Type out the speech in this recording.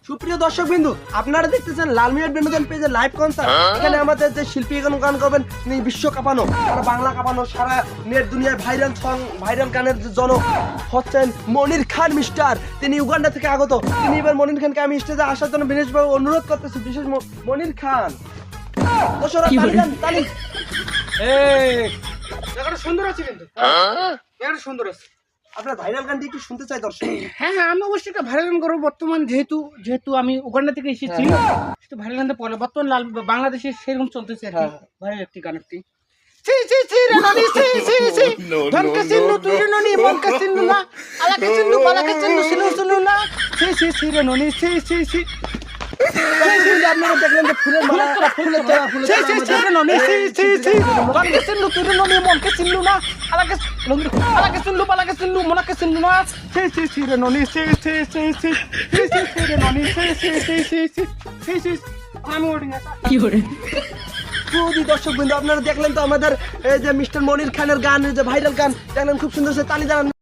সুপ্রিয় দর্শক বিন্দু, আপনারা দেখতেছেন লালমিয়ার বিনোদন পেজের লাইভ কনসার্ট। এখানে আমাদের যে শিল্পী গান করবেন তিনি বিশ্ব কাঁপানো, সারা বাংলা কাঁপানো, সারা নেট দুনিয়ায় ভাইরাল সং, ভাইরাল গানের যে জনক হচ্ছেন মনির খান মিস্টার। তিনি উগান্ডা থেকে আগত। তিনি এবার মনির খানকে আমি স্টেজে আসার জন্য বিশেষভাবে অনুরোধ করতেছি। বিশেষ মনির খান দর্শকরা তালি দেন, তালি। জায়গাটা সুন্দর আছে, কিন্তু জায়গাটা সুন্দর আছে। আপনার ভাইরাল গানটি একটু শুনতে চাই দর্শক। হ্যাঁ হ্যাঁ, আমি অবশ্যই একটা ভাইরাল গান করবো। বর্তমান যেহেতু আমি উগান্ডা থেকে এসেছি, সেটা ভাইরাল গানটা পরে বর্তমান বাংলাদেশে সেরকম চলতেছে আর কি। ভাইরাল একটি গান, একটি সি সি সি রে ননি সি সি সি ধনকে সিন্নু তুই রে ননি মনকে সিন্নু না আলাকে সিন্নু পালাকে সিন্নু সিন্নু সিন্নু না সি সি সি রে ননি সি সি সি আপনারা দেখলেন যে ফুলের মালা, ফুলের তোড়া, ফুলের সি তোড়া সি সি রে ননি সি সি সি ধনকে সিন্নু তুই রে ননি মনকে সিন্নু না আলাকে সিন্নু পালাকে সিন্নু মনকে সিন্নু না সি সি সি রে ননি সি সি সি সি সি সি সি রে ননি সি সি সি সি সি সি সি আমি ওডিং কি করে দর্শক বিন্দু, আপনারা দেখলেন তো আমাদের এই যে মিস্টার মনির খানের গান, যে ভাইরাল গান দেখলেন, খুব সুন্দর সে তালি জানান।